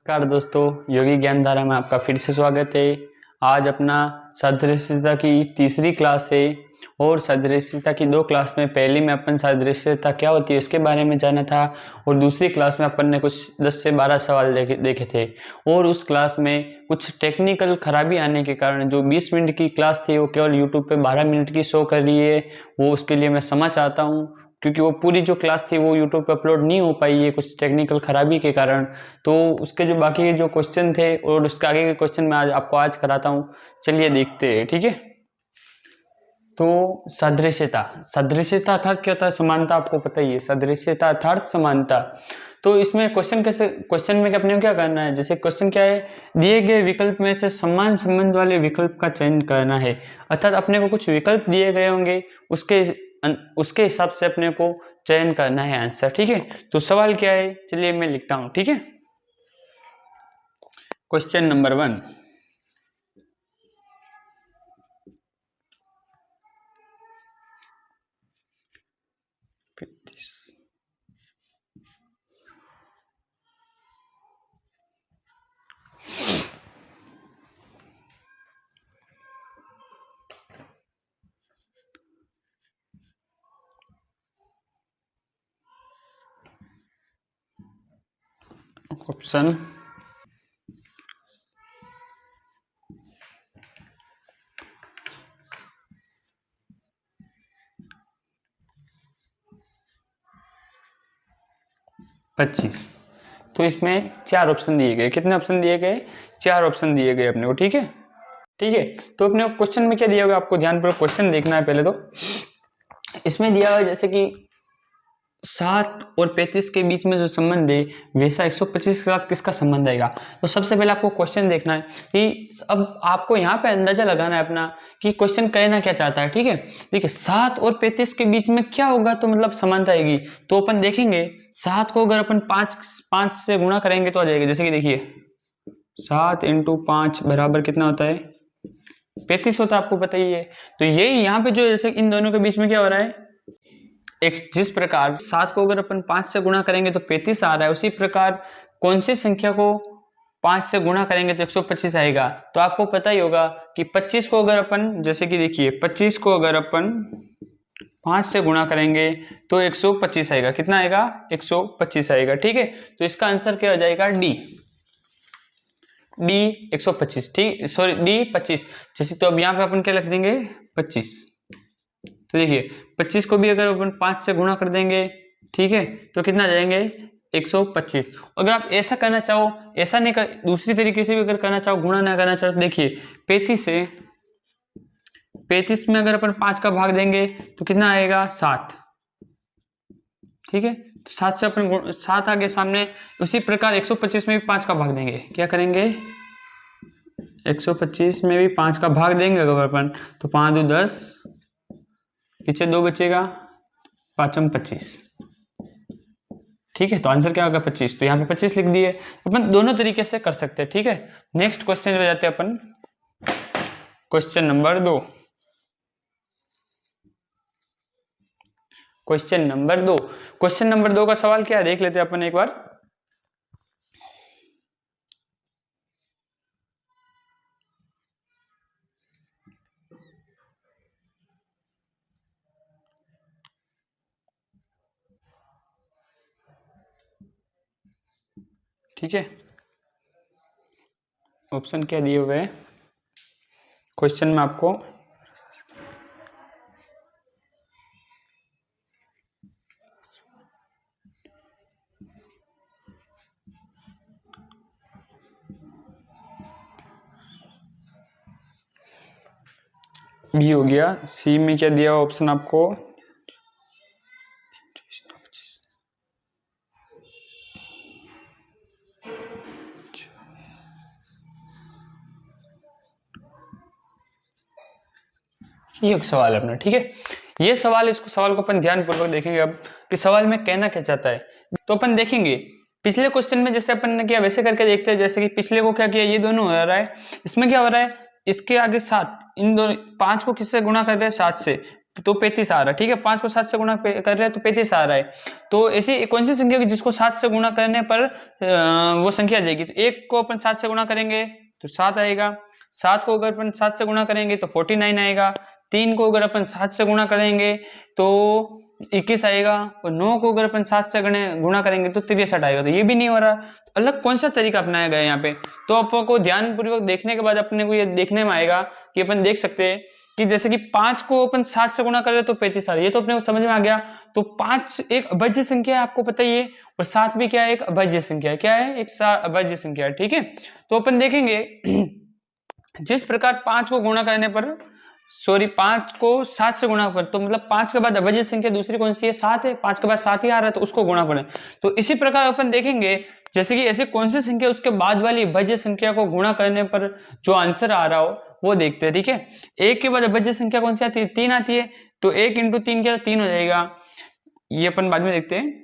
नमस्कार दोस्तों, योगी ज्ञान धारा में आपका फिर से स्वागत है। आज अपना सादृश्यता की तीसरी क्लास है और सादृश्यता की दो क्लास में पहली में अपन सादृश्यता क्या होती है इसके बारे में जाना था और दूसरी क्लास में अपन ने कुछ 10 से 12 सवाल देखे थे और उस क्लास में कुछ टेक्निकल खराबी आने के कारण जो 20 मिनट की क्लास थी वो केवल यूट्यूब पे 12 मिनट की शो कर रही है। वो उसके लिए मैं क्षमा चाहता हूँ क्योंकि वो पूरी जो क्लास थी वो यूट्यूब पे अपलोड नहीं हो पाई है कुछ टेक्निकल खराबी के कारण। तो उसके जो बाकी के जो क्वेश्चन थे और उसके आगे के क्वेश्चन मैं आज कराता हूँ। चलिए देखते हैं, ठीक है। तो सादृश्यता अर्थात क्या होता है? समानता। आपको पता ही है सादृश्यता अर्थात समानता। तो इसमें क्वेश्चन में अपने को क्या करना है? जैसे क्वेश्चन क्या है, दिए गए विकल्प में से समान संबंध वाले विकल्प का चयन करना है। अर्थात अपने को कुछ विकल्प दिए गए होंगे, उसके हिसाब से अपने को चयन करना है आंसर, ठीक है। तो सवाल क्या है, चलिए मैं लिखता हूं, ठीक है। क्वेश्चन नंबर 1, ऑप्शन पच्चीस। तो इसमें 4 ऑप्शन दिए गए। कितने ऑप्शन दिए गए? 4 ऑप्शन दिए गए अपने को, ठीक है। ठीक है, तो अपने को क्वेश्चन में क्या दिया होगा, आपको ध्यानपूर्वक क्वेश्चन देखना है। पहले तो इसमें दिया हुआ है जैसे कि 7 और 35 के बीच में जो संबंध है वैसा 125 के साथ किसका संबंध आएगा। तो सबसे पहले आपको क्वेश्चन देखना है कि अब आपको यहाँ पे अंदाजा लगाना है अपना कि क्वेश्चन कहना क्या चाहता है, ठीक है। देखिए 7 और 35 के बीच में क्या होगा तो मतलब समानता आएगी। तो अपन देखेंगे 7 को अगर अपन 5 से गुणा करेंगे तो आ जाएगा। जैसे कि देखिए 7 × 5 बराबर कितना होता है? 35 होता है, आपको पता ही है। तो यही यहाँ पे जो जैसे इन दोनों के बीच में क्या हो रहा है, एक जिस प्रकार 7 को अगर अपन 5 से गुणा करेंगे तो 35 आ रहा है, उसी प्रकार कौन सी संख्या को 5 से गुणा करेंगे तो 125 आएगा। तो आपको पता ही होगा कि 25 को अगर अपन जैसे कि देखिए 25 को अगर अपन 5 से गुणा करेंगे तो 125 आएगा। कितना आएगा? 125 आएगा, ठीक है। तो इसका आंसर क्या हो जाएगा? डी 125, ठीक, सॉरी डी 25। जैसे तो अब यहाँ पे अपन क्या लिख देंगे? 25। तो देखिए 25 को भी अगर अपन 5 से गुणा कर देंगे, ठीक है, तो कितना जाएंगे? 125। अगर आप ऐसा करना चाहो, ऐसा नहीं कर, दूसरी तरीके से भी अगर करना चाहो, गुणा ना करना चाहो, तो देखिए 35 में अगर अपन 5 का भाग देंगे तो कितना आएगा? 7, ठीक है। तो 7 से अपन 7 आ गया सामने। उसी प्रकार 125 में भी 5 का भाग देंगे। क्या करेंगे? 125 में भी 5 का भाग देंगे अगर अपन, तो 5 2 10, पीछे 2 बचेगा, 5 25, ठीक है। तो आंसर क्या होगा? 25। तो यहाँ पे 25 लिख दिए। अपन दोनों तरीके से कर सकते हैं, ठीक है। नेक्स्ट क्वेश्चन पे जाते हैं अपन। क्वेश्चन नंबर 2, क्वेश्चन नंबर 2 का सवाल क्या है देख लेते हैं अपन एक बार। ठीक है, ऑप्शन क्या दिए हुए हैं क्वेश्चन में आपको? बी हो गया। सी में क्या दिया हुआ ऑप्शन आपको? ये एक सवाल है अपना, ठीक है। ये सवाल, इसको सवाल को अपन ध्यानपूर्वक देखेंगे अब कि सवाल में कहना क्या चाहता है। तो अपन देखेंगे पिछले क्वेश्चन में जैसे अपन ने किया वैसे करके देखते हैं। जैसे कि पिछले को क्या किया, ये दोनों हो रहा है, इसमें क्या हो रहा है, इसके आगे 7, इन दोनों 5 को किससे गुणा कर रहे हैं? 7 से। तो 35 आ रहा है, ठीक है। 5 को 7 से गुणा कर रहे हैं तो 35 आ रहा है। तो ऐसी कौन सी संख्या होगी जिसको 7 से गुणा करने पर वो संख्या आ जाएगी? तो 1 को अपन 7 से गुणा करेंगे तो 7 आएगा, 7 को अगर अपन 7 से गुणा करेंगे तो 49 आएगा, 3 को अगर अपन 7 से गुणा करेंगे तो 21 आएगा, और 9 को अगर अपन 7 से गुणा करेंगे तो 63 आएगा। तो ये भी नहीं हो रहा, तो अलग कौन सा तरीका अपनाया गया यहाँ पे? तो आपको ध्यानपूर्वक देखने के बाद अपने को ये देखने में आएगा कि अपन देख सकते हैं कि जैसे कि 5 को अपन 7 से गुणा करें तो 35 आ रहा है, ये तो अपने को समझ में आ गया। तो 5 एक अभाज्य संख्या है, आपको पता ही है, और 7 भी क्या है? एक अभाज्य संख्या है। क्या है? एक अभाज्य संख्या है, ठीक है। तो अपन देखेंगे जिस प्रकार 5 को गुणा करने पर, सॉरी 5 को 7 से गुणा कर, तो मतलब 5 के बाद अभाज्य संख्या दूसरी कौन सी है? 7 है। 5 के बाद 7 ही आ रहा है तो उसको गुणा करें। तो इसी प्रकार अपन देखेंगे जैसे कि ऐसे कौन सी संख्या उसके बाद वाली अभाज्य संख्या को गुणा करने पर जो आंसर आ रहा हो वो देखते हैं, ठीक है। 1 के बाद अभाज्य संख्या कौन सी आती है? 3 आती है। तो 1 इंटू 3 क्या? 3 हो जाएगा। ये अपन बाद में देखते हैं,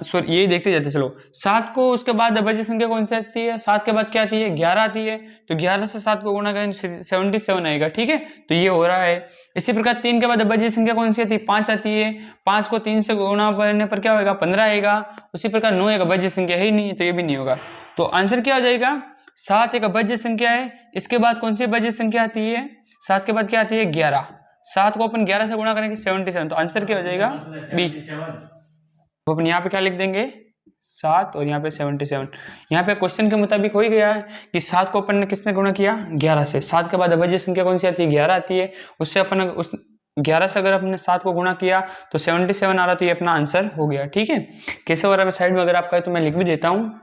सॉरी ये देखते जाते चलो। 7 को उसके बाद अभाज्य संख्या कौन सी आती है? 7 के बाद क्या आती है? 11 आती है। तो 11 से 7 को गुणा करें 77 आएगा, ठीक है। तो ये हो रहा है। इसी प्रकार 3 के बाद अभाज्य संख्या कौन सी आती है? 5 आती है। 5 को 3 से गुणा करने पर क्या होगा? 15 आएगा। उसी प्रकार 9 एक अभाज्य संख्या है ही नहीं, तो ये भी नहीं होगा। तो आंसर क्या हो जाएगा? 7 एक अभाज्य संख्या है। इसके बाद कौन सी अभाज्य संख्या आती है? 7 के बाद क्या आती है? 11। 7 को अपन 11 से गुणा करेंगे 77, तो आंसर क्या हो जाएगा? बी। तो अपन यहाँ पे क्या लिख देंगे? 7 और यहाँ पे 77। यहाँ पे क्वेश्चन के मुताबिक हो ही गया है कि 7 को अपन ने किसने गुणा किया? 11 से। 7 के बाद अभाज्य संख्या कौन सी आती है? 11 आती है। उससे अपन उस 11 से अगर अपने 7 को गुणा किया तो 77 आ रहा, तो ये अपना आंसर हो गया, ठीक है। कैसे हो रहा है मैं साइड में अगर आपका है तो मैं लिख भी देता हूँ।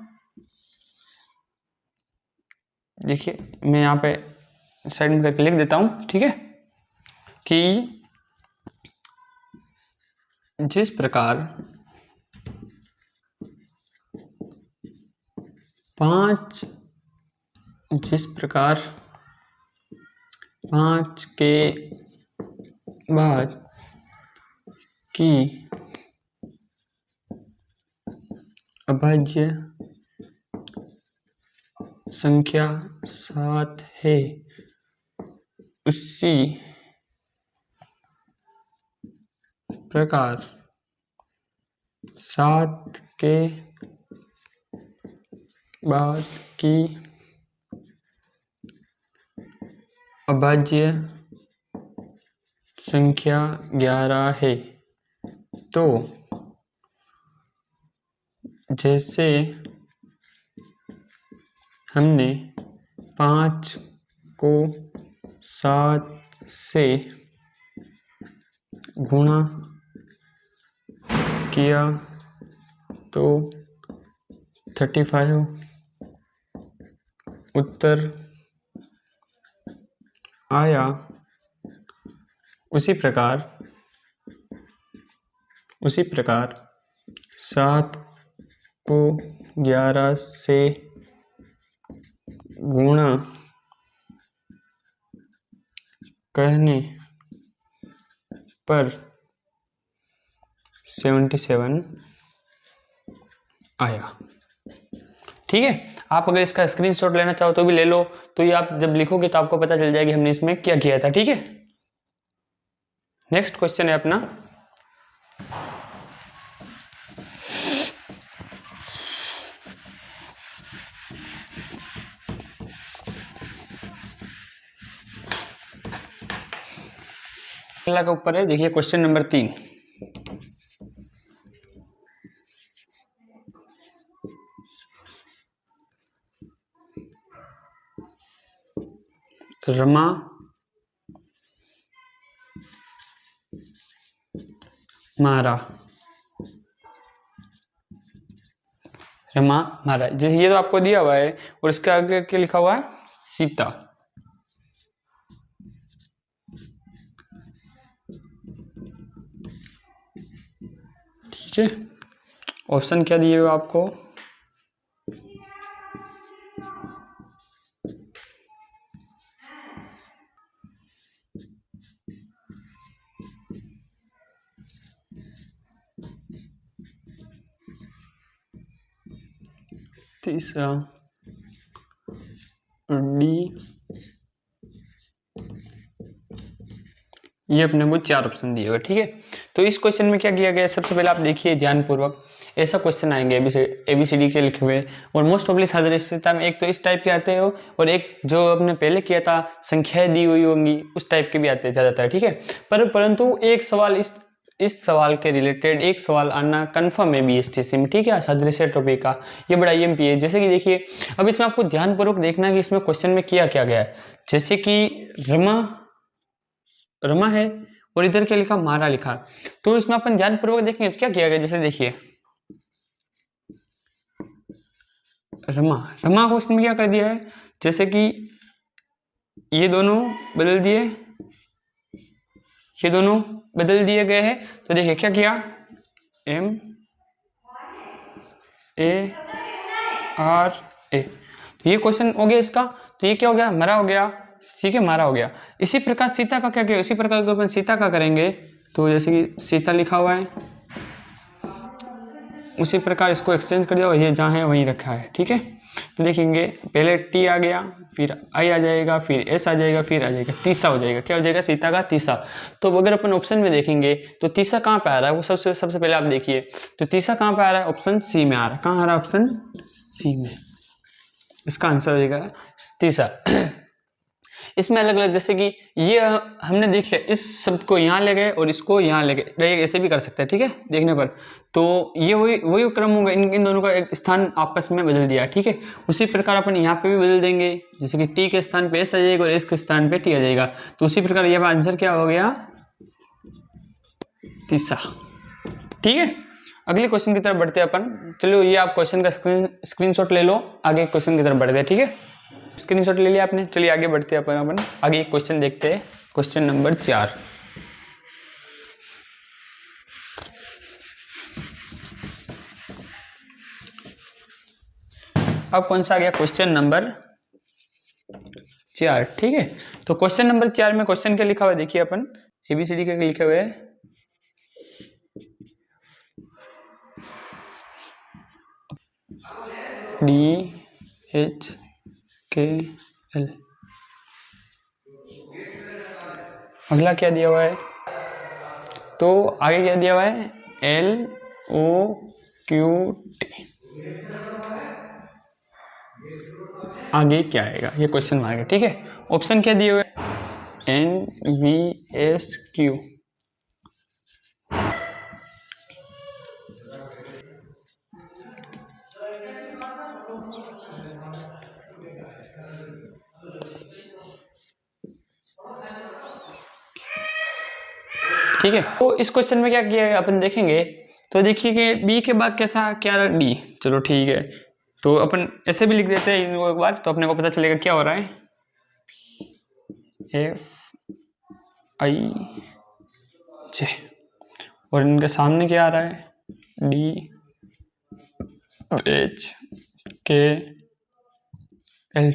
देखिए मैं यहाँ पे साइड में करके लिख देता हूँ, ठीक है, कि जिस प्रकार 5 के बाद की अभाज्य संख्या 7 है, उसी प्रकार 7 के बाद की अभाज्य संख्या 11 है। तो जैसे हमने 5 को 7 से गुणा किया तो 35 उत्तर आया, उसी प्रकार 7 को 11 से गुणा करने पर 77 आया, ठीक है। आप अगर इसका स्क्रीनशॉट लेना चाहो तो भी ले लो, तो ये आप जब लिखोगे तो आपको पता चल जाएगी हमने इसमें क्या किया था, ठीक है। नेक्स्ट क्वेश्चन है अपना, अगला के ऊपर है, देखिए क्वेश्चन नंबर 3। रमा मारा जैसे ये तो आपको दिया हुआ है, और इसके आगे क्या लिखा हुआ है? सीता। ठीक है, ऑप्शन क्या दिए हुए आपको? तीसरा डी ये अपने को 4 ऑप्शन दिए हुए, ठीक है। तो इस क्वेश्चन में क्या किया गया है, सबसे पहले आप देखिए ध्यानपूर्वक, ऐसा क्वेश्चन आएंगे ABCD के लिखे हुए, और मोस्ट ऑफली सादृश्यता में एक तो इस टाइप के आते हो, और एक जो अपने पहले किया था संख्याएं दी हुई होंगी उस टाइप के भी आते हैं ज़्यादातर, ठीक है। परंतु एक सवाल इस सवाल के रिलेटेड एक सवाल आना कंफर्म है BSTC में, ठीक है, सादृश्य टॉपिक का, ये बड़ा EMP है। जैसे कि देखिए, अब इसमें आपको ध्यानपूर्वक देखना है कि इसमें क्वेश्चन में किया क्या गया है। जैसे कि रमा है और इधर क्या लिखा, मारा लिखा, तो इसमें अपन ध्यानपूर्वक देखेंगे तो क्या किया गया। जैसे देखिए रमा को इसमें क्या कर दिया है, जैसे कि ये दोनों बदल दिए गए हैं। तो देखिए क्या किया, MARA, तो ये क्वेश्चन हो गया इसका। तो ये क्या हो गया, मरा हो गया, ठीक है, मारा हो गया। इसी प्रकार सीता का क्या किया, इसी प्रकार अपन सीता का करेंगे। तो जैसे कि सीता लिखा हुआ है, उसी प्रकार इसको एक्सचेंज कर दिया और ये जहाँ है वहीं रखा है, ठीक है। तो देखेंगे पहले T आ गया, फिर I आ जाएगा, फिर S आ जाएगा, फिर आ जाएगा तीसरा हो जाएगा, क्या हो जाएगा, सीता का तीसरा। तो अगर अपन ऑप्शन में देखेंगे तो तीसरा कहाँ पे आ रहा है, वो सबसे पहले आप देखिए। तो तीसरा कहाँ पे आ रहा है, ऑप्शन C में आ रहा है। कहाँ आ रहा है, ऑप्शन C में, इसका आंसर हो जाएगा तीसरा। इसमें अलग अलग, जैसे कि ये हमने देख लिया, इस शब्द को यहाँ ले गए और इसको यहाँ ले गए, ऐसे भी कर सकते हैं, ठीक है, देखने पर। तो ये वही क्रम होगा, इन दोनों का एक स्थान आपस में बदल दिया, ठीक है। उसी प्रकार अपन यहाँ पे भी बदल देंगे, जैसे कि T के स्थान पे S आ जाएगा और S के स्थान पे T आ जाएगा। तो उसी प्रकार यहाँ आंसर क्या हो गया, तीसरा, ठीक है। अगले क्वेश्चन की तरफ बढ़ते हैं अपन। चलो ये आप क्वेश्चन का स्क्रीनशॉट ले लो, आगे क्वेश्चन की तरफ बढ़ते हैं, ठीक है। स्क्रीनशॉट ले लिया आपने, चलिए आगे बढ़ते हैं अपन आगे एक क्वेश्चन देखते हैं, क्वेश्चन नंबर 4। अब कौन सा आ गया, क्वेश्चन नंबर 4, ठीक है। तो क्वेश्चन नंबर 4 में क्वेश्चन क्या लिखा हुआ है, देखिए अपन ABCD के लिखे हुए है, DHKL। अगला क्या दिया हुआ है, तो आगे क्या दिया हुआ है, LOQT। आगे क्या आएगा, ये क्वेश्चन मार्क है, ठीक है। ऑप्शन क्या दिए हुए, NVSQ, ठीक है। तो इस क्वेश्चन में क्या किया है अपन देखेंगे। तो देखिए कि B के बाद कैसा क्या रहा, D, चलो ठीक है। तो अपन ऐसे भी लिख देते हैं इनको एक बार, तो अपने को पता चलेगा क्या हो रहा है, FIJ, और इनके सामने क्या आ रहा है, DHKL,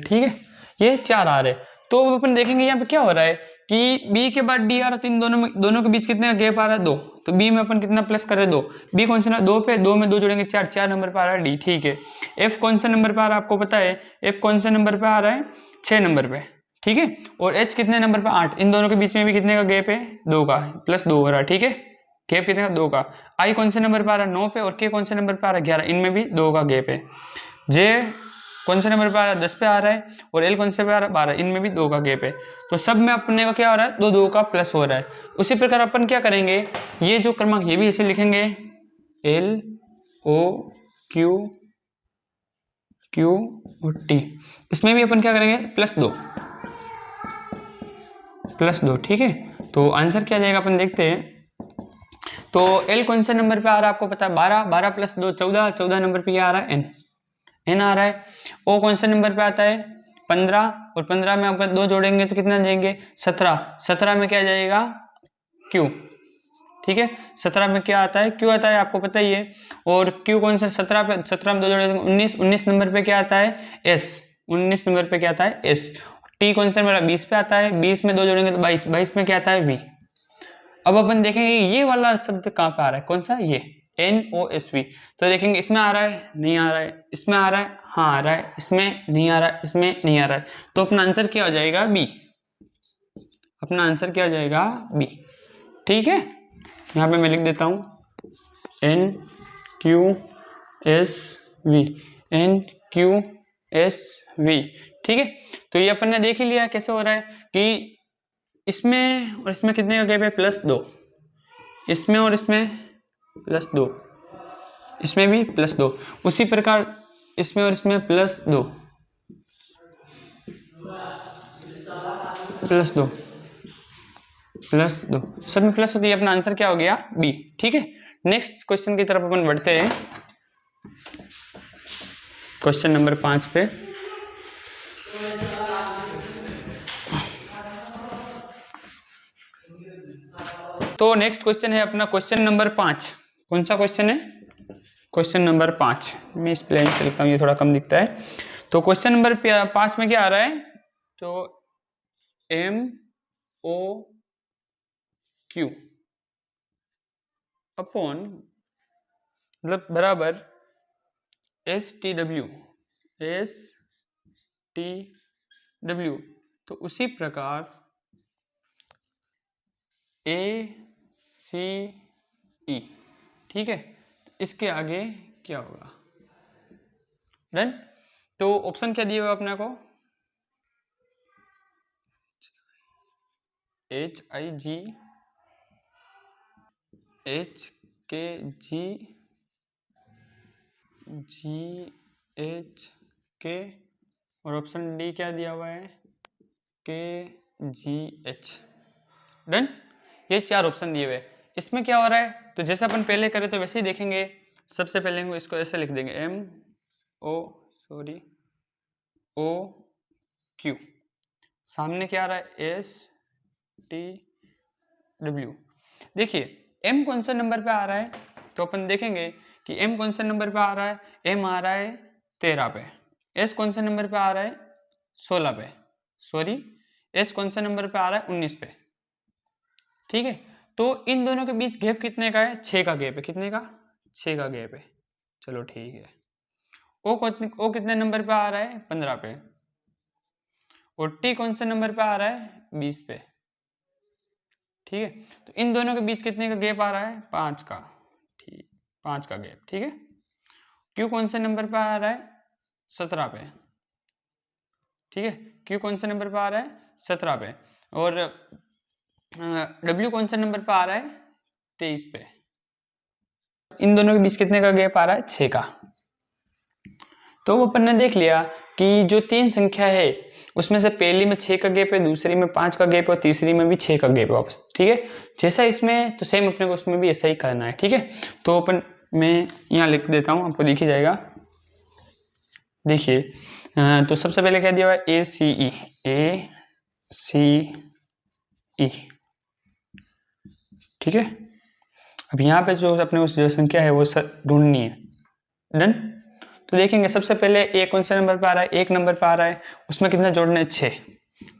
ठीक है। ये 4 आ रहे। तो अपन देखेंगे यहाँ पे क्या हो रहा है कि B के बाद D आ रहा, तो इन दोनों के बीच कितने का गैप आ रहा है, 2। तो B में अपन कितना प्लस कर रहे हैं, 2। B कौन सा 2 पे, 2 में 2 जोड़ेंगे 4 नंबर पे आ रहा है D, ठीक है। F कौन सा नंबर पे आ रहा है, आपको पता है F कौन से नंबर पे आ रहा है, 6 नंबर पे, ठीक है। और H कितने नंबर पे, 8। इन दोनों के बीच में भी कितने का गैप है, 2 का, प्लस 2 हो रहा है, ठीक है। गैप कितने का, 2 का। I कौन से नंबर पे आ रहा है, 9 पे, और K कौन से नंबर पे आ रहा है, 11। इनमें भी 2 का गैप है। J कौन से नंबर पे आ रहा है, 10 पे आ रहा है, और L कौन से पे आ रहा है, 12। इनमें भी 2 का गैप है। तो सब में अपने का क्या हो रहा है, 2 का प्लस हो रहा है। उसी प्रकार अपन क्या करेंगे, ये जो क्रमांक ये भी ऐसे लिखेंगे, LOQT, इसमें भी अपन क्या करेंगे, प्लस 2, ठीक है। तो आंसर क्या जाएगा अपन देखते हैं। तो L कौन से नंबर पे आ रहा है, आपको पता है 12 प्लस 2 14 नंबर पे क्या आ रहा है, N आ रहा है। O कौन से नंबर पे आता है, 15, और 15 में अगर 2 जोड़ेंगे तो कितना जाएंगे, 17 में क्या जाएगा, Q, ठीक है। 17 में क्या आता है, Q आता है, आपको पता ही है। और Q कौन सा, 17 में 2 जोड़ेंगे 19 नंबर पे क्या आता है, S, 19 नंबर पे क्या आता है, S। T कौन सा मेरा 20 पे आता है, 20 में 2 जोड़ेंगे तो 22 में क्या आता है, V। अब अपन देखेंगे ये वाला शब्द कहाँ पे आ रहा है, कौन सा, ये NOSV। तो देखेंगे इसमें आ रहा है, नहीं आ रहा है, इसमें आ रहा है, हाँ आ रहा है, इसमें नहीं आ रहा है, इसमें नहीं आ रहा है। तो अपना आंसर क्या हो जाएगा, B। अपना आंसर क्या आ जाएगा, बी। ठीक है, यहाँ पे मैं लिख देता हूँ N Q S V, N Q S V. ठीक है, तो ये अपन ने देख ही लिया कैसे हो रहा है कि इसमें और इसमें कितने का गैप है, +2, इसमें और इसमें +2, इसमें भी +2, उसी प्रकार इसमें और इसमें +2 +2 +2, सब में प्लस होती है। अपना आंसर क्या हो गया, बी। ठीक है, नेक्स्ट क्वेश्चन की तरफ अपन बढ़ते हैं, क्वेश्चन नंबर 5 पे। तो नेक्स्ट क्वेश्चन है अपना क्वेश्चन नंबर 5। कौन सा क्वेश्चन है, क्वेश्चन नंबर 5। मैं इस प्लेन से लिखता हूँ, ये थोड़ा कम दिखता है। तो क्वेश्चन नंबर 5 में क्या आ रहा है, तो MOQ अपॉन मतलब बराबर STW, तो उसी प्रकार ACE। ठीक है, इसके आगे क्या होगा, डन। तो ऑप्शन क्या दिए हुआ अपने को, HIG, HKG, GHK और ऑप्शन डी क्या दिया हुआ है, KGH। डन, ये 4 ऑप्शन दिए हुए। इसमें क्या हो रहा है, तो जैसे अपन पहले करें तो वैसे ही देखेंगे। सबसे पहले इसको ऐसे लिख देंगे OQ, सामने क्या आ रहा है, STW। देखिए M कौन सा नंबर पे आ रहा है, तो अपन देखेंगे कि M कौन सा नंबर पे आ रहा है, M आ रहा है 13 पे। S कौन सा नंबर पे आ रहा है, 16 पे, सॉरी S कौन सा नंबर पे आ रहा है, 19 पे। ठीक है, तो इन दोनों के बीच गैप कितने का है, 6 का गैप है। कितने का, 6 का गैप है। चलो ठीक है, O कितने नंबर पे आ रहा है, 15 पे, और T कौन से नंबर पे आ रहा है, 20 पे। ठीक है, तो इन दोनों के बीच कितने का गैप आ रहा है, 5 का। ठीक, 5 का गैप। ठीक है, Q कौन से नंबर पे आ रहा है, 17 पे। ठीक है, Q कौन से नंबर पे आ रहा है, 17 पे, और W कौन से नंबर पे आ रहा है, 23 पे। इन दोनों के बीच कितने का गैप आ रहा है, 6 का। तो अपन ने देख लिया कि जो 3 संख्या है उसमें से पहली में 6 का गैप है, दूसरी में 5 का गैप है और तीसरी में भी 6 का गैप है वापस। ठीक है, जैसा इसमें तो सेम अपने को उसमें भी ऐसा ही करना है। ठीक है, तो अपन मैं यहाँ लिख देता हूँ, आपको दिख ही जाएगा। देखिए तो सबसे पहले क्या दिया हुआ है, ACE, ठीक है। अब यहाँ पे जो अपने उस जो संख्या है वो ढूंढनी है। डन, तो देखेंगे सबसे पहले A कौन से नंबर पे आ रहा है, 1 नंबर पे आ रहा है, उसमें कितना जोड़ना है, 6,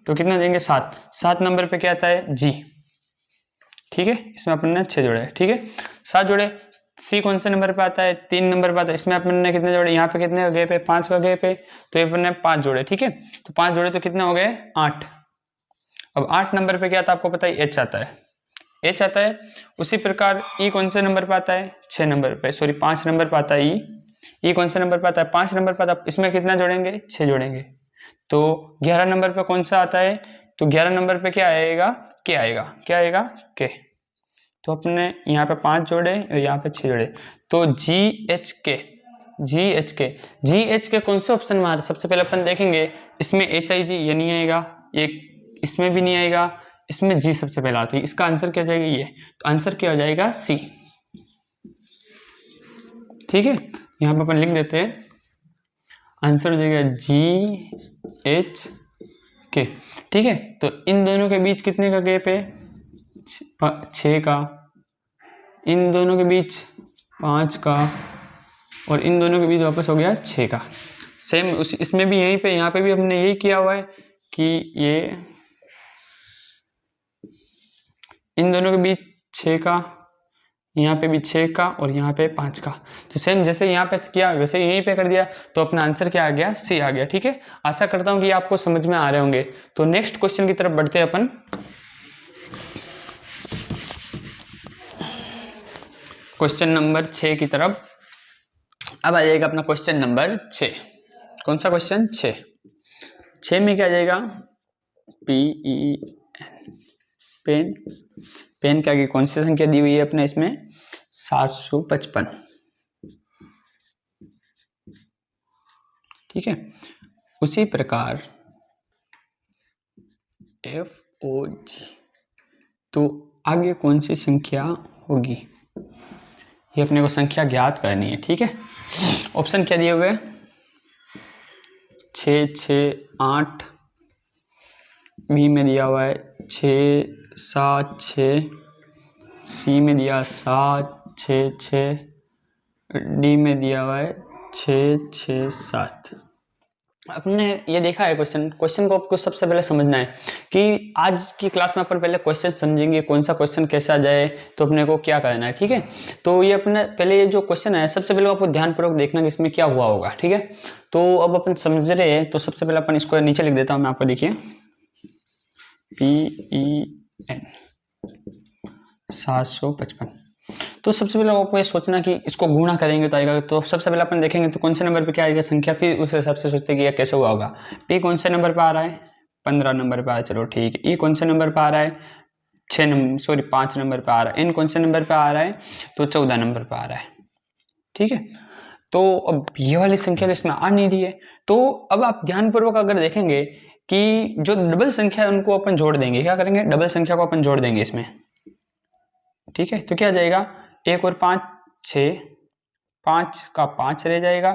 तो कितना देंगे, 7। 7 नंबर पे क्या आता है, G। ठीक है, इसमें अपन ने 6 जोड़े। ठीक है, 7 जोड़े। C कौन से नंबर पे आता है, 3 नंबर पे आता है, इसमें अपन ने कितने जोड़े, यहाँ पे कितने का गैप है, 5 का गैप है, तो अपन ने 5 जोड़े। ठीक है, तो 5 जोड़े तो कितने हो गए, 8। अब 8 नंबर पे क्या आता है, आपको पता है H आता है, H आता है। उसी प्रकार E कौन से नंबर पे आता है, 6 नंबर पे, सॉरी 5 नंबर पे आता है E कौन से नंबर पे आता है, 5 नंबर पे आता है। इसमें कितना जोड़ेंगे, 6 जोड़ेंगे, तो 11 नंबर पे कौन सा आता है, तो 11 नंबर पे क्या आएगा, K आएगा। क्या आएगा, K। तो अपने यहाँ पे 5 जोड़े और यहाँ पे 6 जोड़े, तो GHK कौन से ऑप्शन में आ रहा है, सबसे पहले अपन देखेंगे इसमें HIG ये नहीं आएगा, एक इसमें भी नहीं आएगा, इसमें G सबसे पहले आती है। इसका आंसर क्या जाएगा, ये, तो आंसर क्या हो जाएगा, C। ठीक है, यहाँ पे अपन लिख देते हैं, आंसर हो जाएगा GHK। ठीक है, तो इन दोनों के बीच कितने का गैप है, 6 का, इन दोनों के बीच 5 का, और इन दोनों के बीच वापस हो गया 6 का। सेम इसमें भी यहीं पे, यहाँ पे भी हमने यही किया हुआ है कि ये इन दोनों के बीच 6 का, यहाँ पे भी 6 का और यहाँ पे 5 का। तो सेम जैसे यहाँ पे किया वैसे यहीं पे कर दिया, तो अपना आंसर क्या आ गया, C आ गया। ठीक है, आशा करता हूँ कि आपको समझ में आ रहे होंगे। तो नेक्स्ट क्वेश्चन की तरफ बढ़ते हैं अपन। क्वेश्चन नंबर 6 की तरफ। अब आ जाएगा अपना क्वेश्चन नंबर 6। कौन सा क्वेश्चन? 6 में क्या आ जाएगा? PEN, pen. पेन के आगे कौन सी संख्या दी हुई है अपने इसमें? 755। ठीक है। उसी प्रकार FOG, तो आगे कौन सी संख्या होगी? ये अपने को संख्या ज्ञात करनी है। ठीक है। ऑप्शन क्या दिए हुए? 6, 6, 8, बी में दिया हुआ है 6, 7, 6, सी में दिया 7, 6, 6, डी में दिया हुआ है 6, 6, 7। अपने ये देखा है क्वेश्चन को आपको सबसे पहले समझना है कि आज की क्लास में अपन पहले क्वेश्चन समझेंगे, कौन सा क्वेश्चन कैसे आ जाए तो अपने को क्या करना है। ठीक है। तो ये अपने पहले ये जो क्वेश्चन है सबसे पहले आपको ध्यानपूर्वक देखना कि इसमें क्या हुआ होगा। ठीक है। तो अब अपन समझ रहे हैं, तो सबसे पहले अपन इसको नीचे लिख देता हूँ मैं आपको। देखिए PEN 755। तो सबसे पहले आपको ये सोचना कि इसको गुणा करेंगे तो आएगा। तो सबसे पहले अपन देखेंगे तो कौन से नंबर पे क्या आएगा संख्या, फिर उस हिसाब से सोचते हैं कि यह कैसे हुआ होगा। P कौन से नंबर पे आ रहा है? 15 नंबर पे आ रहा है। चलो ठीक है। E कौन से नंबर पे आ रहा है? 5 नंबर पे आ रहा है। N कौन से नंबर पे आ रहा है? तो 14 नंबर पे आ रहा है। ठीक है। तो अब ये वाली संख्या इसमें आ नहीं रही है। तो अब आप ध्यानपूर्वक अगर देखेंगे कि जो डबल संख्या है उनको अपन जोड़ देंगे। क्या करेंगे? डबल संख्या को अपन जोड़ देंगे इसमें। ठीक है। तो क्या जाएगा? 1 और 5 6, 5 का 5 रह जाएगा,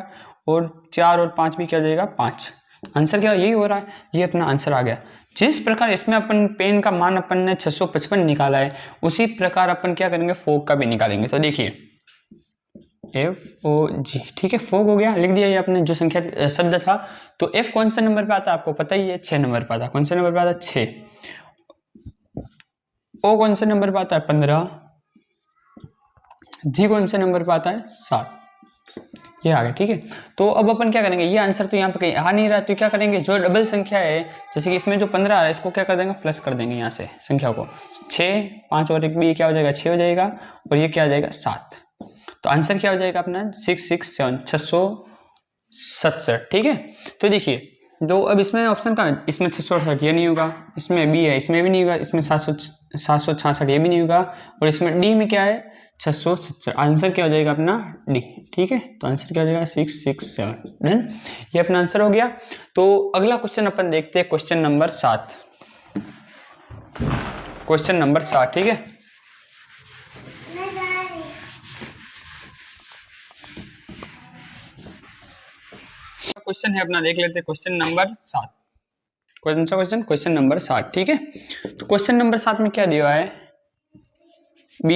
और 4 और 5 भी क्या हो जाएगा? 5। आंसर क्या यही हो रहा है, ये अपना आंसर आ गया। जिस प्रकार इसमें अपन पेन का मान अपन ने 655 निकाला है, उसी प्रकार अपन क्या करेंगे? फोग का भी निकालेंगे। तो देखिए FOG। ठीक है। फोग हो गया, लिख दिया ये अपने जो संख्या शब्द था। तो F कौन से नंबर पे आता है आपको पता ही है? 6 नंबर पे आता है। कौन से नंबर पे आता है? 6। O कौन से नंबर पे आता है? 15। G कौन से नंबर पे आता है? 7। ये आ गया। ठीक है। तो अब अपन क्या करेंगे? ये आंसर तो यहाँ पे कहीं आ नहीं रहा, तो क्या करेंगे? जो डबल संख्या है, जैसे कि इसमें जो 15 आ रहा है, इसको क्या कर देंगे? प्लस कर देंगे यहाँ से संख्या को। 6, 5 और 1 भी क्या हो जाएगा? 6 हो जाएगा, और ये क्या हो जाएगा? 7। तो आंसर क्या हो जाएगा अपना? 667, 667। ठीक है। तो देखिए, तो अब इसमें ऑप्शन कहाँ है? इसमें 668 ये नहीं होगा, इसमें बी है इसमें भी नहीं होगा, इसमें 766 ये भी नहीं होगा, और इसमें डी में क्या है? 670। आंसर क्या हो जाएगा अपना? डी। ठीक है। तो आंसर क्या हो जाएगा? 667। डन। ये अपना आंसर हो गया। तो अगला क्वेश्चन अपन देखते हैं, क्वेश्चन नंबर 7। Question number 7। ठीक है। क्वेश्चन है अपना, देख लेते हैं क्वेश्चन नंबर 7। कौन सा क्वेश्चन? Question number 7। ठीक है। तो क्वेश्चन नंबर 7 में क्या दिया है? B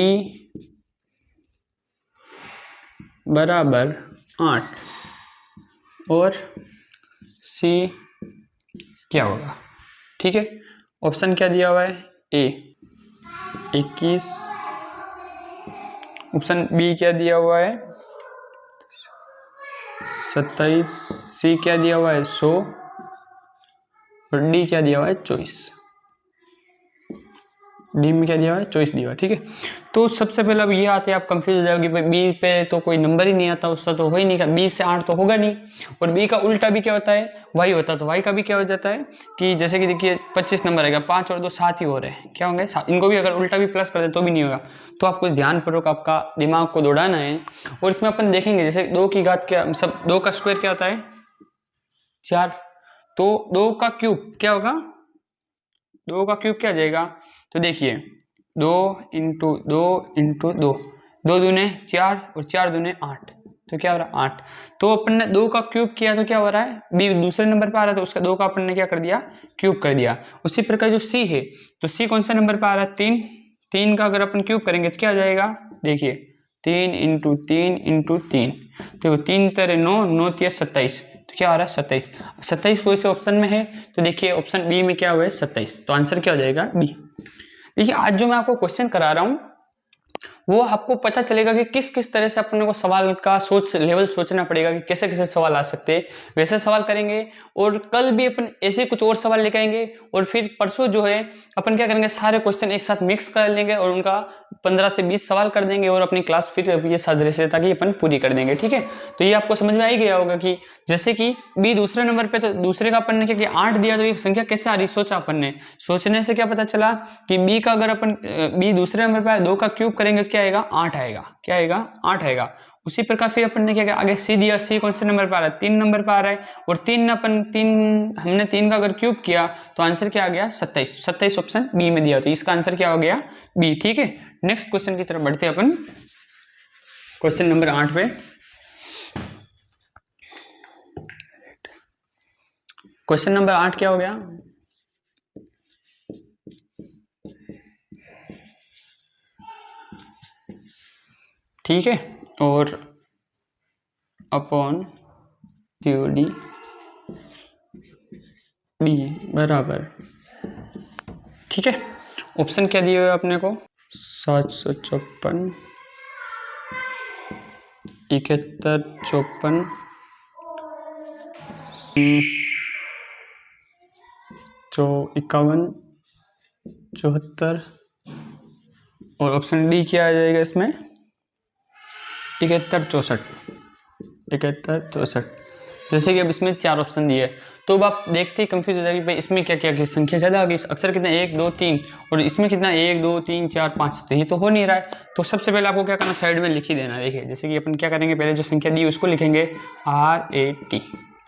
बराबर 8 और C क्या होगा? ठीक है। ऑप्शन क्या दिया हुआ है? A 21, ऑप्शन बी क्या दिया हुआ है? 27, सी क्या दिया हुआ है? 100, और डी क्या दिया हुआ है? 24। डी में क्या दिया हुआ है? 24 दिया हुआ है। ठीक है। तो सबसे पहले अब ये आते हैं, आप कंफ्यूज हो जाओगे भाई बी पे तो कोई नंबर ही नहीं आता, उसका तो हो ही नहीं, 20 से 8 तो होगा नहीं, और बी का उल्टा भी क्या होता है? वाई होता है। तो वाई का भी क्या हो जाता है कि जैसे कि देखिए 25 नंबर आएगा, 5 और 2 7 ही हो रहे हैं, क्या होंगे? इनको भी अगर उल्टा भी प्लस कर दे तो भी नहीं होगा। तो आपको ध्यानपूर्वक आपका दिमाग को दौड़ाना है। और इसमें अपन देखेंगे जैसे 2 की घात क्या, सब 2 का स्क्वायर क्या होता है? 4। तो 2 का क्यूब क्या होगा? 2 का क्यूब क्या आ जाएगा? तो देखिए 2 इंटू 2 इंटू 2, 2 दूने 4 और 4 दूने 8, तो क्या हो रहा है? 8। तो अपन ने 2 का क्यूब किया तो क्या हो रहा है? बी दूसरे नंबर पे आ रहा है, तो उसका 2 का अपन ने क्या कर दिया? क्यूब कर दिया। उसी प्रकार जो सी है, तो सी कौन सा नंबर पे आ रहा है? 3। 3 का अगर अपन क्यूब करेंगे तो क्या हो जाएगा? देखिए 3 इंटू 3 इंटू 3, देखो 3 तेरे 9, 9 तिया 27, तो क्या आ रहा है? 27। 27 कोई से ऑप्शन में है, तो देखिए ऑप्शन बी में क्या हुआ है? 27। तो आंसर क्या हो जाएगा? बी। देखिए आज जो मैं आपको क्वेश्चन करा रहा हूँ वो आपको पता चलेगा कि किस किस तरह से अपने को सवाल का लेवल सोचना पड़ेगा कि कैसे कैसे सवाल आ सकते हैं, वैसे सवाल करेंगे। और कल भी अपन ऐसे कुछ और सवाल लेके आएंगे, और फिर परसों जो है अपन क्या करेंगे, सारे क्वेश्चन एक साथ मिक्स कर लेंगे और उनका 15 से 20 सवाल कर देंगे, और अपनी क्लास फिर ये सदस्यता की अपन पूरी कर देंगे। ठीक है, तो ये आपको समझ में आ ही गया होगा कि जैसे कि बी दूसरे नंबर पे, तो दूसरे का अपन ने क्या किया, 8 दिया, तो ये संख्या कैसे आ रही, सोचा अपन ने। सोचने से क्या पता चला कि बी का अगर अपन बी दूसरे नंबर पे 2 का क्यूब करेंगे तो क्या आएगा, 8 आएगा। क्या आएगा, 8 आएगा। उसी प्रकार फिर अपन ने क्या किया, आगे सी दिया, सी कौन से नंबर पे आ रहा है, 3 नंबर पे आ रहा है, और हमने 3 का अगर क्यूब किया तो आंसर क्या आ गया, 27। 27 ऑप्शन बी में दिया, तो इसका आंसर क्या हो गया, बी। ठीक है, नेक्स्ट क्वेश्चन की तरफ बढ़ते हैं अपन, क्वेश्चन नंबर 8 पे। क्वेश्चन नंबर 8 क्या हो गया, ठीक है, और अपॉन COD डी बराबर, ठीक है। ऑप्शन क्या दिए हुए अपने को, 754, 71, 54, 51, 74, और ऑप्शन डी क्या आ जाएगा इसमें, 71, 64, 71, 64। जैसे कि अब इसमें 4 ऑप्शन दिए, तो अब आप देखते ही कंफ्यूज हो जाएगी भाई इसमें क्या क्या की संख्या ज़्यादा आ गई, अक्सर कितना 1 2 3, और इसमें कितना 1 2 3 4 5, तो ये तो हो नहीं रहा है। तो सबसे पहले आपको क्या करना, साइड में लिख ही देना। देखिए जैसे कि अपन क्या करेंगे, पहले जो संख्या दी उसको लिखेंगे RAT,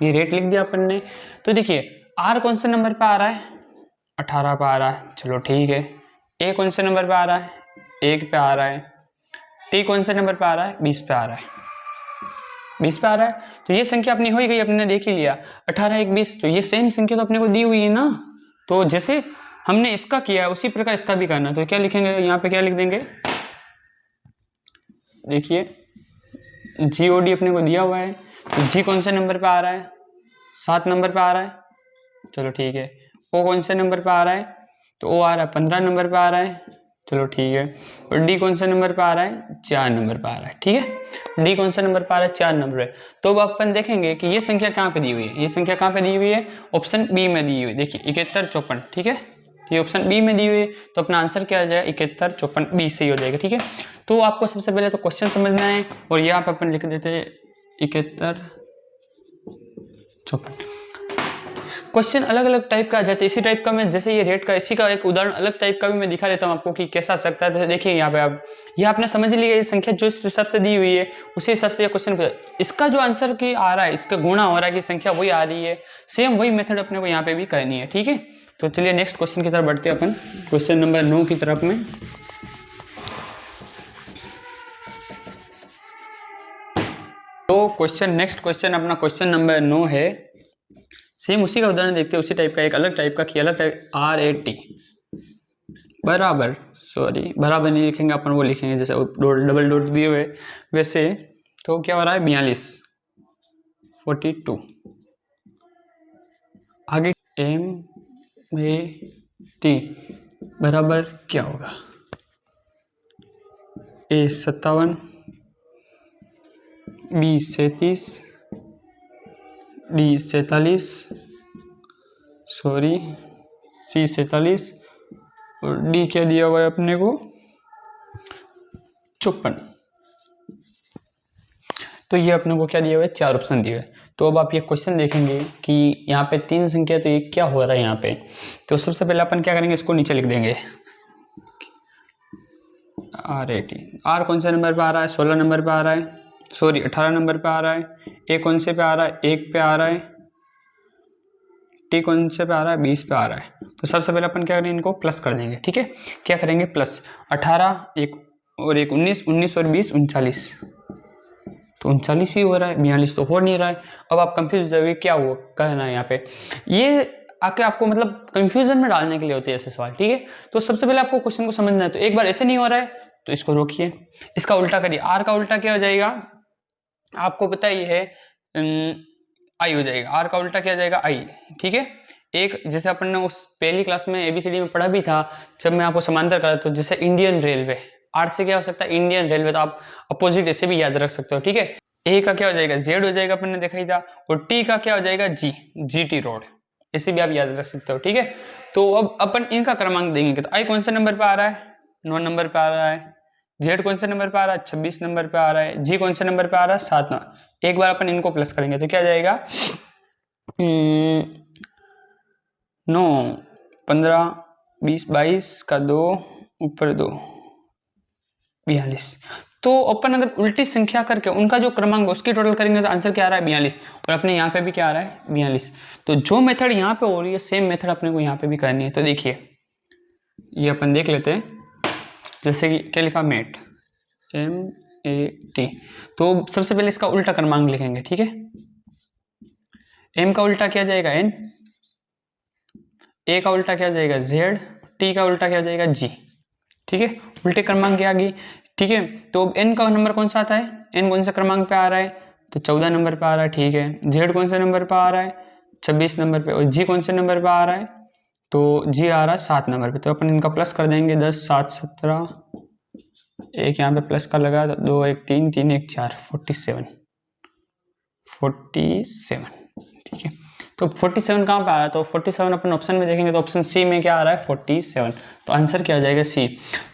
ये रेट लिख दिया अपन ने। तो देखिए R कौन से नंबर पर आ रहा है, 18 पे आ रहा है, चलो ठीक है। A कौन से नंबर पर आ रहा है, 1 पे आ रहा है। T कौन से नंबर पे आ रहा है, 20 पे आ रहा है, 20 पे आ रहा है। तो ये संख्या अपनी हो ही गई, अपने ने देख ही लिया, 18 1 20। तो ये सेम संख्या तो अपने को दी हुई है ना, तो जैसे हमने इसका किया है उसी प्रकार इसका भी करना। तो क्या लिखेंगे यहाँ पे, क्या लिख देंगे, देखिए GOD अपने को दिया हुआ है, तो G कौन से नंबर पे आ रहा है, 7 नंबर पे आ रहा है, चलो ठीक है। O कौन से नंबर पे आ रहा है, तो O आ रहा है 15 नंबर पे आ रहा है, चलो ठीक है। और D कौन से नंबर पे आ रहा है, 4 नंबर पे आ रहा है, ठीक है। D कौन से नंबर पे आ रहा है, 4 नंबर पे। तो अब अपन देखेंगे कि ये संख्या कहाँ पे दी हुई है, ये संख्या कहाँ पे दी हुई है, ऑप्शन बी में दी हुई है। देखिए 71 54, ठीक है, तो ये ऑप्शन बी में दी हुई है, तो अपना आंसर क्या आ जाएगा, 71 54, बी सही हो जाएगा। ठीक है, तो आपको सबसे पहले तो क्वेश्चन समझना है, और यहाँ पे अपन लिख देते हैं 71 54। क्वेश्चन अलग अलग टाइप का आ जाता है, इसी टाइप का मैं, जैसे ये रेट का, इसी का एक उदाहरण अलग टाइप का भी मैं दिखा देता हूँ आपको कि कैसा आ सकता है। तो देखिए यहाँ पे आप, ये आपने समझ लिया, ये संख्या जो इस हिसाब से दी हुई है उसी हिसाब से ये क्वेश्चन, इसका जो आंसर की आ रहा है, इसका गुणा हो रहा है कि संख्या वही आ रही है, सेम वही मेथड अपने को यहाँ पे भी करनी है। ठीक है, तो चलिए नेक्स्ट क्वेश्चन की तरफ बढ़ते हैं अपन, क्वेश्चन नंबर 9 की तरफ में। तो क्वेश्चन, नेक्स्ट क्वेश्चन अपना क्वेश्चन नंबर 9 है, सेम उसी का उदाहरण देखते हैं, उसी टाइप का, एक अलग टाइप का कि अलग टाइप, RAT बराबर, सॉरी बराबर नहीं लिखेंगे अपन, वो लिखेंगे जैसे डबल डॉट दिए हुए वैसे। तो क्या हो रहा है, 42 42। आगे MAT बराबर क्या होगा, A 57, B 37, D 47, sorry C 47, और डी क्या दिया हुआ है अपने को, 54। तो ये अपने को क्या दिया हुआ है, 4 ऑप्शन दिए हुए। तो अब आप ये क्वेश्चन देखेंगे कि यहाँ पे 3 संख्या, तो ये क्या हो रहा है यहाँ पे। तो सबसे पहले अपन क्या करेंगे, इसको नीचे लिख देंगे, RAT। R कौन से नंबर पे आ रहा है, 16 नंबर पे आ रहा है, सॉरी 18 नंबर पे आ रहा है। A कौन से पे आ रहा है, 1 पे आ रहा है। T कौन से पे आ रहा है, 20 पे आ रहा है। तो सबसे पहले अपन क्या करेंगे, इनको प्लस कर देंगे। ठीक है, क्या करेंगे, प्लस 18 1 और 1 19, 19 और 20 39, तो 39 ही हो रहा है, 42 तो हो नहीं रहा है। अब आप कंफ्यूज हो जाओगे क्या हुआ कहना है यहाँ पे, ये आके आपको मतलब कंफ्यूजन में डालने के लिए होते हैं ऐसे सवाल। ठीक है, तो सबसे पहले आपको क्वेश्चन को समझना है। तो एक बार ऐसे नहीं हो रहा है तो इसको रोकिए, इसका उल्टा करिए। R का उल्टा क्या हो जाएगा, आपको पता ही है, I हो जाएगा। R का उल्टा क्या हो जाएगा, I। ठीक है, एक जैसे अपन ने उस पहली क्लास में ABCD में पढ़ा भी था, जब मैं आपको समांतर करा, तो जैसे इंडियन रेलवे आर से क्या हो सकता है, इंडियन रेलवे, तो आप अपोजिट ऐसे भी याद रख सकते हो, ठीक है। ए का क्या हो जाएगा, जेड हो जाएगा, अपन ने देखा ही था। और टी का क्या हो जाएगा, जी, जीटी रोड, ऐसे भी आप याद रख सकते हो, ठीक है। तो अब अपन इनका क्रमांक देंगे, तो आई कौन से नंबर पे आ रहा है, 9 नंबर पे आ रहा है। जेड कौन से नंबर पे आ रहा है, 26 नंबर पे आ रहा है। जी कौन से नंबर पे आ रहा है, 7 नंबर। एक बार अपन इनको प्लस करेंगे तो क्या जाएगा, 9, 15, 20, 22 का 2 ऊपर 2, 42। तो अपन अगर उल्टी संख्या करके उनका जो क्रमांक उसकी टोटल करेंगे तो आंसर क्या आ रहा है, 42। और अपने यहाँ पे भी क्या आ रहा है, 42। तो जो मेथड यहाँ पे हो रही है सेम मेथड अपने को यहाँ पे भी करनी है। तो देखिए ये अपन देख लेते हैं, जैसे कि क्या लिखा, मेट, MAT। तो सबसे पहले इसका उल्टा क्रमांक लिखेंगे, ठीक है। M का उल्टा क्या जाएगा, N, A का उल्टा क्या जाएगा, Z, T का उल्टा क्या जाएगा, G, ठीक है। उल्टे क्रमांक आ गई, ठीक है। तो अब N का नंबर कौन सा आता है, N कौन सा क्रमांक पे आ रहा है, तो 14 नंबर पे आ रहा है, ठीक है। Z कौन से नंबर पे आ रहा है, 26 नंबर पे। और G कौन से नंबर पे आ रहा है, तो G आ रहा है 7 नंबर पे। तो अपन इनका प्लस कर देंगे, 10, 7, 17, एक यहाँ पे प्लस का लगा, तो 2, 1, 3, 3, 1, 4, 47, ठीक है। तो 47 कहाँ पे आ रहा है, तो 47 अपन ऑप्शन में देखेंगे तो ऑप्शन सी में क्या आ रहा है, 47। तो आंसर क्या आ जाएगा, सी।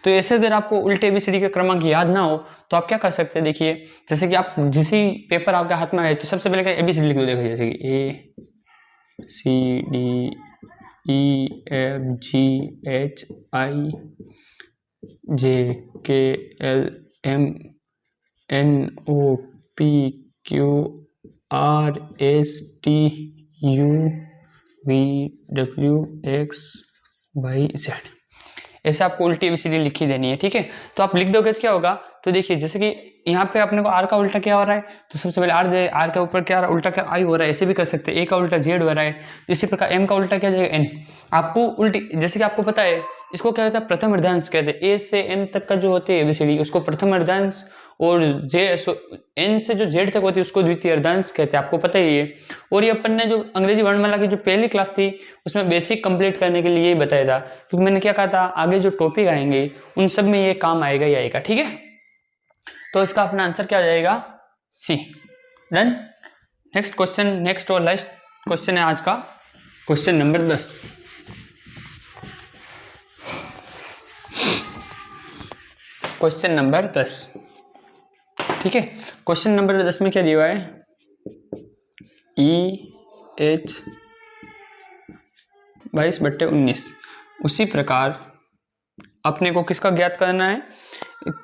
तो ऐसे अगर आपको उल्टे ABCD के क्रमांक याद ना हो तो आप क्या कर सकते हैं, देखिए जैसे कि आप जिस ही पेपर आपके हाथ में आए तो सबसे पहले क्या ABCD लिख दो, देखो जैसे कि ABCD, ऐसे आपको उल्टी ABCD लिखी देनी है, ठीक है। तो आप लिख दोगे तो क्या होगा, तो देखिए जैसे कि यहाँ पे अपने को R का उल्टा क्या हो रहा है, तो सबसे पहले R के ऊपर क्या उल्टा क्या I हो रहा है, ऐसे भी कर सकते हैं। A का उल्टा Z हो रहा है, इसी प्रकार M का उल्टा क्या जाएगा, N। आपको उल्टी, जैसे कि आपको पता है इसको क्या होता है, प्रथम अर्धांश कहते हैं। A से M तक का जो होते हैं ABCD उसको प्रथम अर्धांश, और N से जो Z तक होती है उसको द्वितीय अर्धांश कहते हैं, आपको पता ही है। और ये अपन ने जो अंग्रेजी वर्णमाला की जो पहली क्लास थी उसमें बेसिक कंप्लीट करने के लिए बताया था, क्योंकि मैंने क्या कहा था, आगे जो टॉपिक आएंगे उन सब में ये काम आएगा ही आएगा, ठीक है। तो इसका अपना आंसर क्या हो जाएगा, सी। डन। नेक्स्ट क्वेश्चन, नेक्स्ट और लास्ट क्वेश्चन है आज का, क्वेश्चन नंबर 10। क्वेश्चन नंबर 10, ठीक है। क्वेश्चन नंबर 10 में क्या दिया हुआ है, EH 22/19। उसी प्रकार अपने को किसका ज्ञात करना है,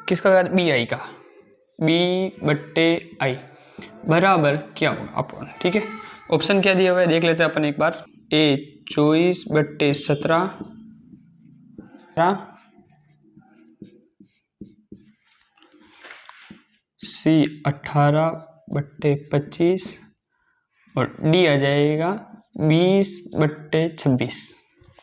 किसका ज्ञात, BI का, B/I बराबर क्या होगा अपन, ठीक है। ऑप्शन क्या दिया हुआ है देख लेते हैं अपन एक बार, A 24/17, C 18/25 और D आ जाएगा 20/26,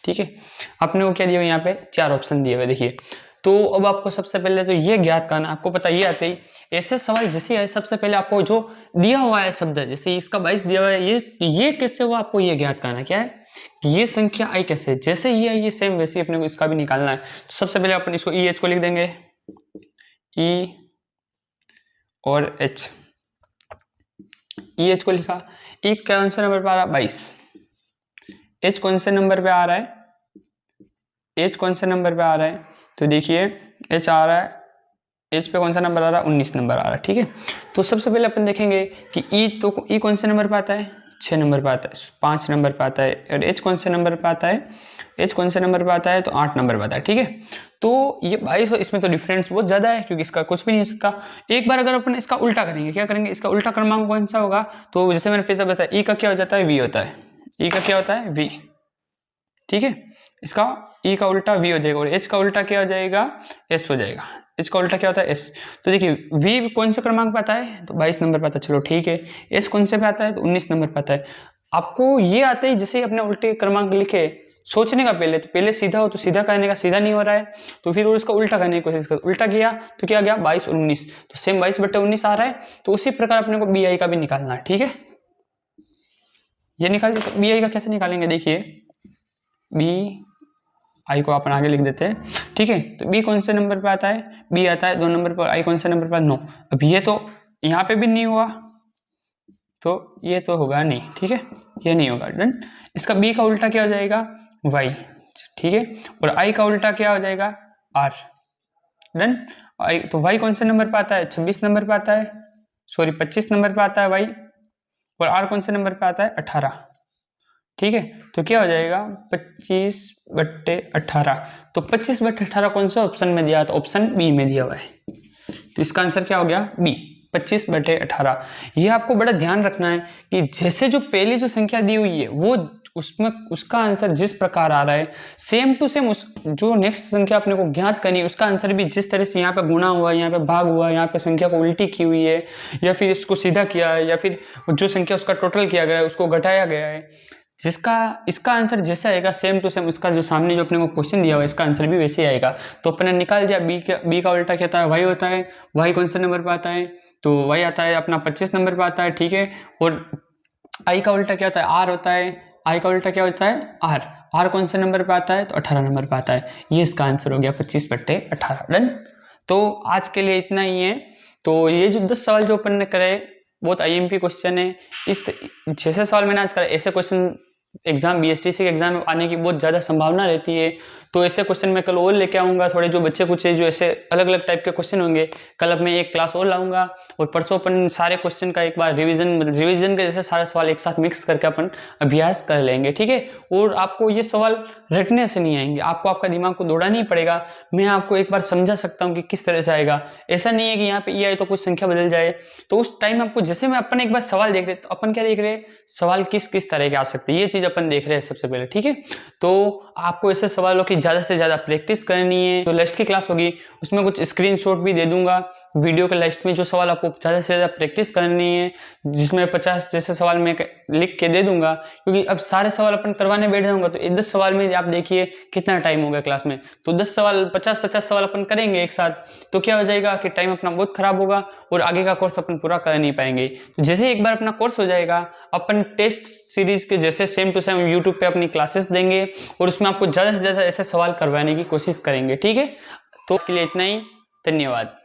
ठीक है। आपने को क्या दिया हुआ यहाँ पे, 4 ऑप्शन दिए हुए, देखिए। तो अब आपको सबसे पहले तो ये ज्ञात करना, आपको पता ये आते ही ऐसे सवाल जैसे है, सबसे पहले आपको जो दिया हुआ है शब्द है, जैसे इसका 22 दिया हुआ है, ये कैसे हुआ, आपको ये ज्ञात करना क्या है, ये संख्या आई कैसे है, जैसे ये आई ये सेम वैसे अपने को इसका भी निकालना है। तो सबसे पहले अपन इसको EH को लिख देंगे, E और H। EH को लिखा, E कौन से नंबर पे आ रहा है, 22। H कौन से नंबर पे आ रहा है, H कौन से नंबर पे आ रहा है, तो देखिए H आ रहा है, H पे कौन सा नंबर आ रहा है, 19 नंबर आ रहा है, ठीक है। तो सबसे पहले अपन देखेंगे कि E कौन से नंबर पे आता है, 6 नंबर पे आता है, 5 नंबर पे आता है। और H कौन से नंबर पे आता है, H कौन से नंबर पे आता है, तो 8 नंबर पे आता है, ठीक है। तो ये 22 इसमें तो डिफरेंस बहुत ज्यादा है, क्योंकि इसका कुछ भी नहीं है इसका। एक बार अगर अपन इसका उल्टा करेंगे, क्या करेंगे, इसका उल्टा क्रमांक कौन सा होगा, तो जैसे मैंने पहले बताया, E का क्या हो जाता है, V होता है, E का क्या होता है, V, ठीक है। इसका E का उल्टा V हो जाएगा, और H का उल्टा क्या हो जाएगा, S हो जाएगा। H का उल्टा क्या होता है, S। तो देखिए V कौन से क्रमांक पे आता है, तो 22 नंबर पे आता है, चलो ठीक है। S कौन से पे आता है, तो 19 नंबर पे आता है। आपको ये आते ही जैसे ही अपने उल्टे क्रमांक लिखे, सोचने का पहले, तो पहले सीधा हो तो सीधा करने का, सीधा नहीं हो रहा है तो फिर उसका उल्टा करने की कोशिश कर, उल्टा किया तो क्या गया, 22 और 19, तो सेम 22/19 आ रहा है। तो उसी प्रकार अपने को BI का भी निकालना है, ठीक है। ये निकाल, BI का कैसे निकालेंगे, देखिए BI आई को अपन आगे लिख देते हैं, ठीक है। तो बी कौन से नंबर पे आता है, बी आता है 2 नंबर पर, आई कौन से नंबर पर 9। अब ये तो यहाँ पे भी नहीं हुआ तो ये तो होगा नहीं, ठीक है, ये नहीं होगा, डन। इसका बी का उल्टा क्या हो जाएगा, वाई, ठीक है, और आई का उल्टा क्या हो जाएगा, आर, डन। आई तो वाई कौन से नंबर पे आता है, 26 नंबर पे आता है, सॉरी 25 नंबर पे आता है वाई, और आर कौन से नंबर पे आता है, 18, ठीक है। तो क्या हो जाएगा 25/18। तो 25/18 कौन सा ऑप्शन में दिया, तो ऑप्शन बी में दिया हुआ है, तो इसका आंसर क्या हो गया, बी, 25/18। ये आपको बड़ा ध्यान रखना है कि जैसे जो पहली जो संख्या दी हुई है वो उसमें उसका आंसर जिस प्रकार आ रहा है, सेम टू सेम उस जो नेक्स्ट संख्या अपने को ज्ञात करनी है उसका आंसर भी जिस तरह से यहाँ पे गुणा हुआ है, यहाँ पे भाग हुआ है, यहाँ पे संख्या को उल्टी की हुई है, या फिर इसको सीधा किया है, या फिर जो संख्या उसका टोटल किया गया है उसको घटाया गया है, जिसका इसका आंसर जैसा आएगा सेम टू सेम उसका जो सामने जो अपने को क्वेश्चन दिया हुआ है इसका आंसर भी वैसे ही आएगा। तो अपने निकाल दिया, बी का उल्टा क्या होता है, वाई होता है, वाई कौन से नंबर पर आता है, तो वाई आता है अपना 25 नंबर पर आता है, ठीक है। और आई का उल्टा क्या होता है, आर होता है, आई का उल्टा क्या होता है, आर, आर कौन से नंबर पर आता है, तो 18 नंबर पर आता है। ये इसका आंसर हो गया 25/18, डन। तो आज के लिए इतना ही है। तो ये जो 10 सवाल जो अपन ने करे बहुत आईएमपी क्वेश्चन है, इस जैसे सवाल मैंने आज करा ऐसे क्वेश्चन एग्जाम बीएसटीसी के एग्जाम में आने की बहुत ज़्यादा संभावना रहती है। तो ऐसे क्वेश्चन मैं कल और लेके आऊँगा, थोड़े जो बच्चे कुछ जो ऐसे अलग अलग टाइप के क्वेश्चन होंगे, कल अब मैं एक क्लास और लाऊंगा, और परसों अपन सारे क्वेश्चन का एक बार रिवीजन के जैसे सारे सवाल एक साथ मिक्स करके अपन अभ्यास कर लेंगे, ठीक है। और आपको ये सवाल रटने से नहीं आएंगे, आपको आपका दिमाग को दौड़ाना ही पड़ेगा। मैं आपको एक बार समझा सकता हूँ कि किस तरह से आएगा, ऐसा नहीं है कि यहाँ पे ये आए तो कुछ संख्या बदल जाए। तो उस टाइम आपको जैसे मैं अपन एक बार सवाल देख रहे तो अपन क्या देख रहे हैं, सवाल किस किस तरह के आ सकते हैं, ये चीज अपन देख रहे हैं सबसे पहले, ठीक है। तो आपको ऐसे सवालों की ज्यादा से ज्यादा प्रैक्टिस करनी है। जो लास्ट की क्लास होगी उसमें कुछ स्क्रीनशॉट भी दे दूंगा वीडियो के लास्ट में, जो सवाल आपको ज़्यादा से ज़्यादा प्रैक्टिस करनी है, जिसमें 50 जैसे सवाल मैं लिख के दे दूंगा, क्योंकि अब सारे सवाल अपन करवाने बैठ जाऊंगा तो 10 सवाल में आप देखिए कितना टाइम हो गया क्लास में। तो 10 सवाल 50-50 सवाल अपन करेंगे एक साथ, तो क्या हो जाएगा कि टाइम अपना बहुत खराब होगा और आगे का कोर्स अपन पूरा कर नहीं पाएंगे। तो जैसे एक बार अपना कोर्स हो जाएगा, अपन टेस्ट सीरीज के जैसे सेम टू सेम यूट्यूब पे अपनी क्लासेस देंगे और उसमें आपको ज़्यादा से ज़्यादा ऐसे सवाल करवाने की कोशिश करेंगे, ठीक है। तो इसके लिए इतना ही, धन्यवाद।